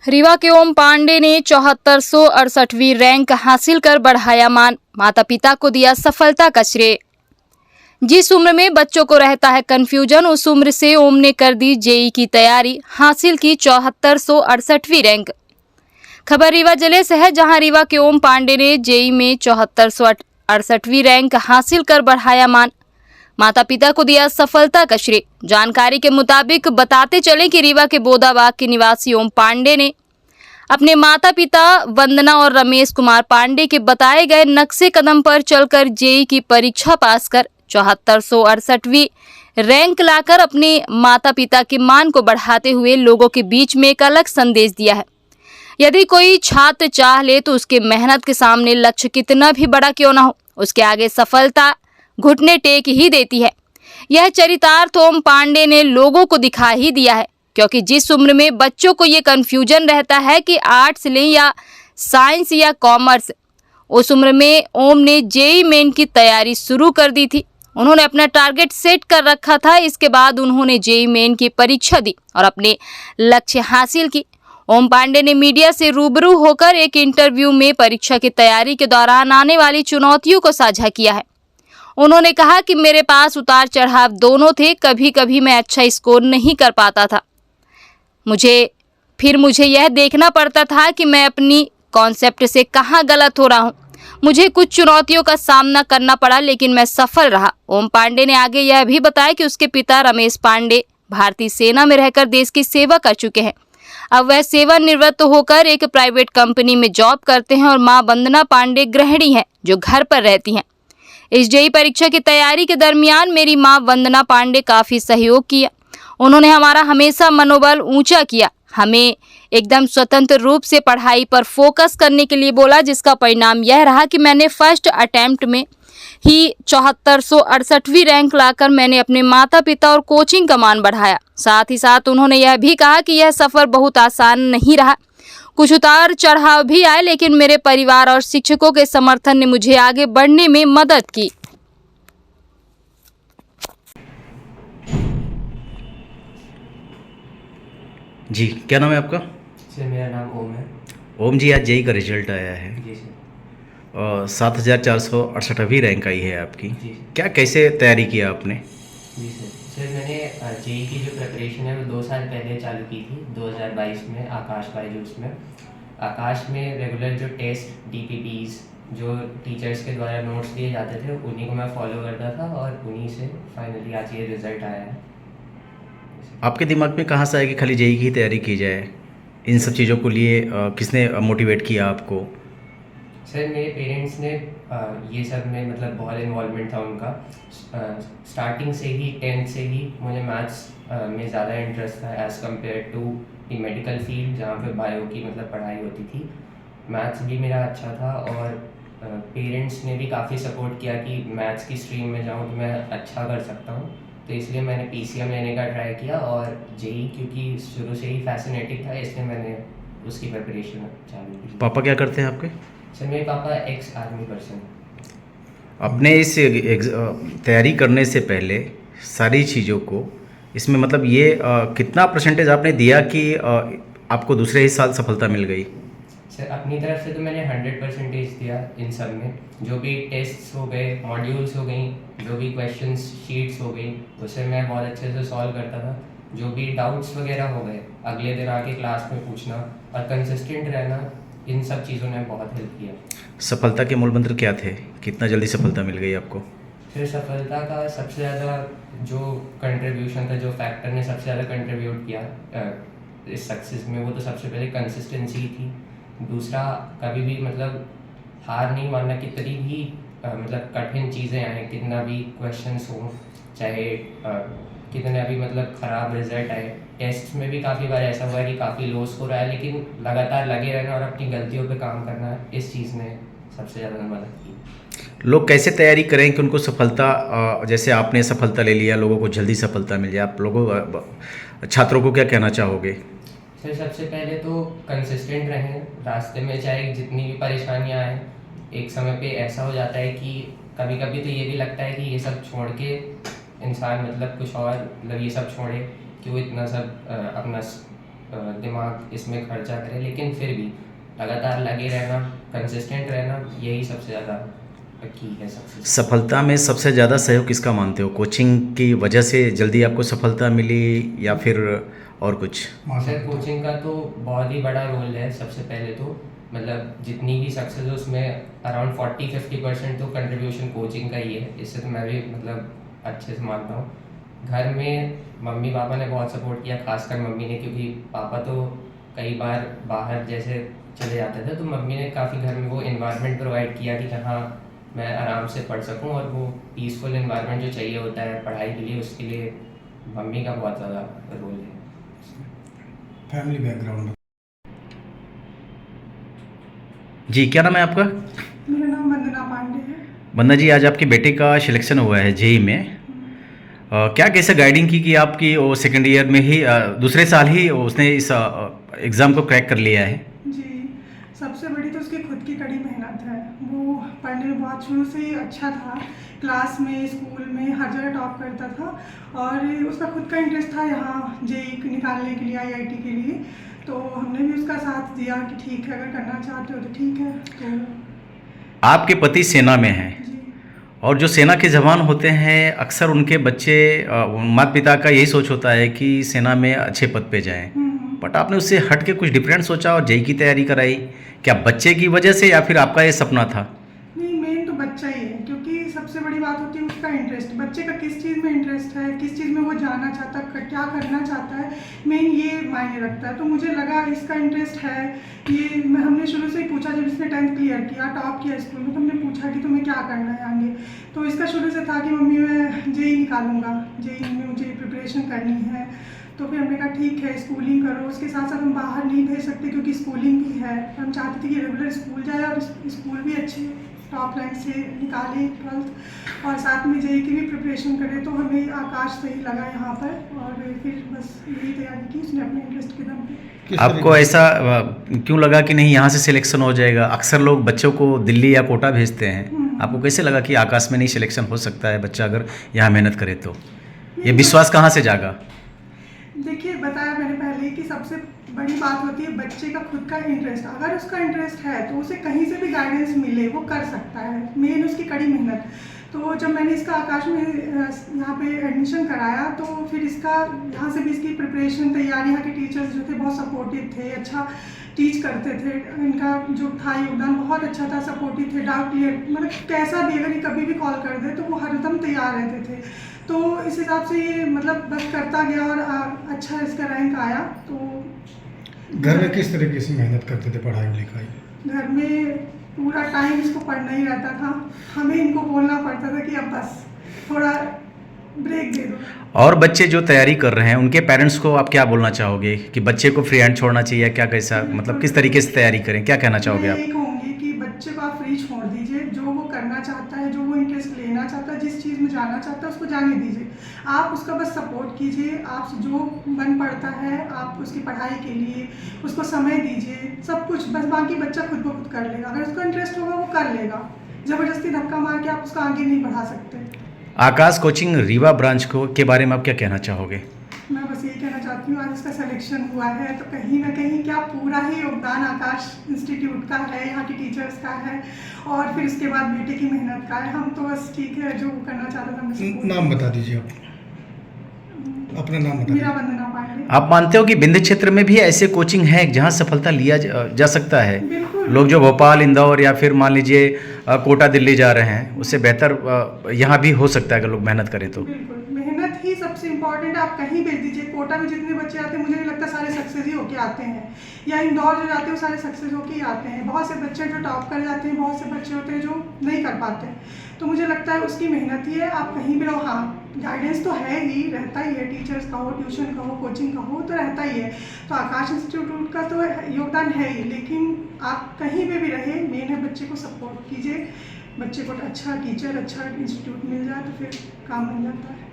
रीवा के ओम पांडे ने 7468वीं रैंक हासिल कर बढ़ाया मान, माता पिता को दिया सफलता का श्रेय। जिस उम्र में बच्चों को रहता है कंफ्यूजन, उस उम्र से ओम ने कर दी जेई की तैयारी, हासिल की 7468वीं रैंक। खबर रीवा जिले से है, जहां रीवा के ओम पांडे ने जेई में 7468वीं रैंक हासिल कर बढ़ाया मान, माता पिता को दिया सफलता का श्रेय। जानकारी के मुताबिक बताते चले कि रीवा के बोदाबाग के निवासी ओम पांडे ने अपने माता पिता वंदना और रमेश कुमार पांडे के बताए गए नक्शे कदम पर चलकर जेई की परीक्षा पास कर 7468वीं रैंक लाकर अपने माता पिता के मान को बढ़ाते हुए लोगों के बीच में एक अलग संदेश दिया है। यदि कोई छात्र चाह ले तो उसके मेहनत के सामने लक्ष्य कितना भी बड़ा क्यों ना हो, उसके आगे सफलता घुटने टेक ही देती है। यह चरितार्थ ओम पांडे ने लोगों को दिखा ही दिया है, क्योंकि जिस उम्र में बच्चों को ये कन्फ्यूजन रहता है कि आर्ट्स लें या साइंस या कॉमर्स, उस उम्र में ओम ने जेई मेन की तैयारी शुरू कर दी थी। उन्होंने अपना टारगेट सेट कर रखा था। इसके बाद उन्होंने जेई मेन की परीक्षा दी और अपने लक्ष्य हासिल की। ओम पांडे ने मीडिया से रूबरू होकर एक इंटरव्यू में परीक्षा की तैयारी के दौरान आने वाली चुनौतियों को साझा किया है। उन्होंने कहा कि मेरे पास उतार चढ़ाव दोनों थे। कभी कभी मैं अच्छा स्कोर नहीं कर पाता था, मुझे यह देखना पड़ता था कि मैं अपनी कॉन्सेप्ट से कहाँ गलत हो रहा हूँ। मुझे कुछ चुनौतियों का सामना करना पड़ा, लेकिन मैं सफल रहा। ओम पांडे ने आगे यह भी बताया कि उसके पिता रमेश पांडे भारतीय सेना में रहकर देश की सेवा कर चुके हैं। अब वह सेवानिवृत्त होकर एक प्राइवेट कंपनी में जॉब करते हैं और मां वंदना पांडे गृहिणी हैं जो घर पर रहती हैं। इस जेई परीक्षा की तैयारी के दरमियान मेरी मां वंदना पांडे काफी सहयोग किया। उन्होंने हमारा हमेशा मनोबल ऊंचा किया, हमें एकदम स्वतंत्र रूप से पढ़ाई पर फोकस करने के लिए बोला, जिसका परिणाम यह रहा कि मैंने फर्स्ट अटेम्प्ट में ही 7468वीं रैंक लाकर मैंने अपने माता पिता और कोचिंग का मान बढ़ाया। साथ ही साथ उन्होंने यह भी कहा कि यह सफर बहुत आसान नहीं रहा, कुछ उतार चढ़ाव भी आए, लेकिन मेरे परिवार और शिक्षकों के समर्थन ने मुझे आगे बढ़ने में मदद की। जी, क्या नाम है आपका? सर मेरा नाम ओम है। ओम जी, आज जेई का रिजल्ट आया है जी सर। और 7468वीं रैंक आई है आपकी। जी सर। क्या कैसे तैयारी किया आपने? जी सर मैंने जेई की जो प्रिपरेशन है वो 2 साल पहले चालू की थी, 2022 में आकाश बायजूस में। आकाश में रेगुलर जो टेस्ट डीपीपीज जो टीचर्स के द्वारा नोट्स दिए जाते थे, उन्हीं को मैं फॉलो करता था और उन्हीं से फाइनली आज ये रिज़ल्ट आया है। आपके दिमाग में कहाँ से आया कि खाली जेई की तैयारी की जाए? इन सब चीज़ों को लिए किसने मोटिवेट किया आपको? सर मेरे पेरेंट्स ने ये सब में मतलब बहुत इन्वॉल्वमेंट था उनका। स्टार्टिंग से ही 10th से ही मुझे मैथ्स में ज़्यादा इंटरेस्ट था as compare to the medical field, जहाँ पे बायो की मतलब पढ़ाई होती थी। मैथ्स भी मेरा अच्छा था और पेरेंट्स ने भी काफ़ी सपोर्ट किया कि मैथ्स की स्ट्रीम में जाऊँ तो मैं अच्छा कर सकता हूँ। तो इसलिए मैंने पीसीएम लेने का ट्राई किया और जेई क्योंकि शुरू से ही फैसिनेटिंग था, इसलिए मैंने उसकी प्रिपरेशन चालू की। पापा क्या करते हैं आपके? सर मेरे पापा एक्स आर्मी पर्सन। अपने इस तैयारी करने से पहले सारी चीज़ों को इसमें मतलब ये कितना परसेंटेज आपने दिया कि आपको दूसरे ही साल सफलता मिल गई? सर अपनी तरफ से तो मैंने 100% दिया इन सब में। जो भी टेस्ट्स हो गए, मॉड्यूल्स हो गई, जो भी क्वेश्चंस शीट्स हो गई, उसे मैं बहुत अच्छे से सॉल्व करता था। जो भी डाउट्स वगैरह हो गए, अगले दिन आके क्लास में पूछना और कंसिस्टेंट रहना, इन सब चीज़ों ने बहुत हेल्प किया। सफलता के मूल मंत्र क्या थे? कितना जल्दी सफलता मिल गई आपको? फिर सफलता का सबसे ज़्यादा जो कंट्रीब्यूशन था, जो फैक्टर ने सबसे ज़्यादा कंट्रीब्यूट किया इस सक्सेस में, वो तो सबसे पहले कंसिस्टेंसी थी। दूसरा, कभी भी मतलब हार नहीं मानना, कितनी भी मतलब कठिन चीज़ें आए, कितना भी क्वेश्चंस हो, चाहे कितना भी मतलब ख़राब रिजल्ट आए। टेस्ट में भी काफ़ी बार ऐसा हुआ है कि काफ़ी लो स्कोर आया, लेकिन लगातार लगे रहना और अपनी गलतियों पे काम करना, इस चीज़ ने सबसे ज़्यादा मदद की। लोग कैसे तैयारी करें कि उनको सफलता, जैसे आपने सफलता ले लिया, लोगों को जल्दी सफलता मिल जाए, आप लोगों छात्रों को क्या कहना चाहोगे? सर सबसे पहले तो कंसिस्टेंट रहें रास्ते में, चाहे जितनी भी परेशानियां आए। एक समय पे ऐसा हो जाता है कि कभी कभी तो ये भी लगता है कि ये सब छोड़ के इंसान मतलब कुछ और मतलब ये सब छोड़े, क्यों इतना सब अपना दिमाग इसमें खर्चा करें, लेकिन फिर भी लगातार लगे रहना, कंसिस्टेंट रहना, यही सबसे ज़्यादा की है सक्सेस। सफलता में सबसे ज़्यादा सहयोग किसका मानते हो? कोचिंग की वजह से जल्दी आपको सफलता मिली या फिर और कुछ? सर कोचिंग का तो बहुत ही बड़ा रोल है। सबसे पहले तो मतलब जितनी भी सक्सेस है उसमें अराउंड 40-50% तो कंट्रीब्यूशन कोचिंग का ही है। इससे तो मैं भी मतलब अच्छे से मानता हूँ। घर में मम्मी पापा ने बहुत सपोर्ट किया, खासकर मम्मी ने, क्योंकि पापा तो कई बार बाहर जैसे चले जाते थे, तो मम्मी ने काफ़ी घर में वो इन्वायरमेंट प्रोवाइड किया कि जहाँ मैं आराम से पढ़ सकूँ, और वो पीसफुल इन्वायरमेंट जो चाहिए होता है पढ़ाई के लिए, उसके लिए मम्मी का बहुत ज़्यादा रोल है। Family background. जी, क्या नाम है आपका? मेरा नाम वंदना पांडे है। वंदना जी, आज आपके बेटे का सिलेक्शन हुआ है जेई में। क्या कैसे गाइडिंग की आपकी वो सेकेंड ईयर में ही दूसरे साल ही उसने इस एग्ज़ाम को क्रैक कर लिया है? जी, सबसे बड़ी तो उसकी खुद की कड़ी मेहनत है। वो पढ़ने में बहुत शुरू से ही अच्छा था, क्लास में, स्कूल में, हर जगह टॉप करता था, और उसका खुद का इंटरेस्ट था यहाँ जेई निकालने के लिए, आईआईटी के लिए। तो हमने भी उसका साथ दिया कि ठीक है, अगर करना चाहते हो तो ठीक है। तो आपके पति सेना में हैं, जी, और जो सेना के जवान होते हैं अक्सर उनके बच्चे माता पिता का यही सोच होता है कि सेना में अच्छे पद पे जाएं, बट आपने उससे हट के कुछ डिफरेंट सोचा और जेई की तैयारी कराई। क्या बच्चे की वजह से या फिर आपका ये सपना था? नहीं, मेन तो बच्चा ही है, क्योंकि सबसे बड़ी बात होती है उसका इंटरेस्ट। बच्चे का किस चीज़ में इंटरेस्ट है, किस चीज़ में वो जानना चाहता है, क्या करना चाहता है, मेन ये मायने रखता है। तो मुझे लगा इसका इंटरेस्ट है ये। हमने शुरू से ही पूछा, जब इसने 10th क्लियर किया, टॉप किया स्कूल में, तो हमने पूछा कि तुम्हें क्या करना है आगे। तो इसका शुरू से था कि मम्मी मैं जेई निकालूंगा, जेई में मुझे प्रिपरेशन करनी है। तो फिर हमने कहा ठीक है, स्कूलिंग करो, उसके साथ साथ हम बाहर नहीं भेज सकते क्योंकि स्कूलिंग भी है। हम चाहते थे कि रेगुलर स्कूल जाए और स्कूल भी अच्छे टॉप रैंक से निकाले 12th, और साथ में जेई की भी प्रिपरेशन करे। तो हमें आकाश सही लगा यहाँ पर, और फिर बस यही तैयारी की उसने अपने इंटरेस्ट के दम पे। आपको ऐसा क्यों लगा कि नहीं यहाँ से सिलेक्शन हो जाएगा? अक्सर लोग बच्चों को दिल्ली या कोटा भेजते हैं, आपको कैसे लगा कि आकाश में नहीं सिलेक्शन हो सकता है बच्चा अगर यहाँ मेहनत करे? तो ये विश्वास कहाँ से जागा? देखिए, बताया मैंने पहले कि सबसे बड़ी बात होती है बच्चे का खुद का इंटरेस्ट। अगर उसका इंटरेस्ट है तो उसे कहीं से भी गाइडेंस मिले वो कर सकता है, मेन उसकी कड़ी मेहनत। तो जब मैंने इसका आकाश में यहाँ पे एडमिशन कराया, तो फिर इसका यहाँ से भी इसकी प्रिपरेशन, तैयारी, यहाँ के टीचर्स जो थे बहुत सपोर्टिव थे, अच्छा टीच करते थे। इनका जो था योगदान बहुत अच्छा था, सपोर्टिव थे, डाउट क्लियर, मतलब कैसा भी अगर ये कभी भी कॉल कर दे तो वो हरदम तैयार रहते थे। तो इस हिसाब से ये मतलब बस करता गया और अच्छा इसका रैंक आया। तो घर में किस तरीके से मेहनत करते थे पढ़ाई लिखाई? घर में पूरा टाइम इसको पढ़ना ही रहता था। हमें इनको बोलना पड़ता था कि अब बस थोड़ा ब्रेक दे दो। और बच्चे जो तैयारी कर रहे हैं उनके पेरेंट्स को आप क्या बोलना चाहोगे कि बच्चे को फ्री हैंड छोड़ना चाहिए, क्या कैसा, मतलब किस तरीके से तैयारी करें, क्या कहना चाहोगे मैं आप? यही कहूँगी कि बच्चे को आप फ्री छोड़ दीजिए, जो वो करना चाहता है, जो वो इंटरेस्ट लेना चाहता है, जिस चीज़ में जाना चाहता है उसको जाने दीजिए। आप उसका बस सपोर्ट कीजिए, आप जो मन पड़ता है आप उसकी पढ़ाई के लिए उसको समय दीजिए, सब कुछ। बस बाकी बच्चा खुद ब खुद कर लेगा, अगर उसका इंटरेस्ट होगा वो कर लेगा। ज़बरदस्ती धक्का मार के आप उसको आगे नहीं बढ़ा सकते। आकाश कोचिंग रीवा ब्रांच को के बारे में आप क्या कहना चाहोगे? मैं बस यही कहना चाहती हूँ, आज इसका सिलेक्शन हुआ है तो कहीं ना कहीं क्या पूरा ही योगदान आकाश इंस्टीट्यूट का है, यहाँ के टीचर्स का है, और फिर उसके बाद बेटे की मेहनत का है। हम तो बस ठीक है, जो करना चाहता था हमने support नाम बता दीजिए आप, अपना नाम बता मेरा दीजिए। वंदना पांडे। आप मानते हो कि विंध्य क्षेत्र में भी ऐसे कोचिंग है जहां सफलता लिया जा सकता है? बिल्कुल। लोग जो भोपाल, इंदौर या फिर मान लीजिए कोटा, दिल्ली जा रहे हैं, उससे बेहतर यहाँ भी हो सकता है अगर लोग मेहनत करें तो। बिल्कुल, मेहनत ही सबसे इम्पोर्टेंट है। आप कहीं भेज दीजिए, कोटा में जितने बच्चे आते हैं मुझे नहीं लगता सारे सक्सेस ही होके आते हैं, या इंदौर जो जाते हैं वो सारे सक्सेस होके ही आते हैं। बहुत से बच्चे जो टॉप कर जाते हैं, बहुत से बच्चे होते हैं जो नहीं कर पाते हैं। तो मुझे लगता है उसकी मेहनत ही है। आप कहीं भी रहो, हाँ गाइडेंस तो है ही, रहता ही है, टीचर्स का हो, ट्यूशन का हो, कोचिंग का हो, तो रहता ही है। तो आकाश इंस्टीट्यूट का तो योगदान है ही, लेकिन आप कहीं पे भी रहे, मेन है बच्चे को सपोर्ट कीजिए। बच्चे को अच्छा टीचर, अच्छा इंस्टीट्यूट मिल जाए तो फिर काम बन जाता है।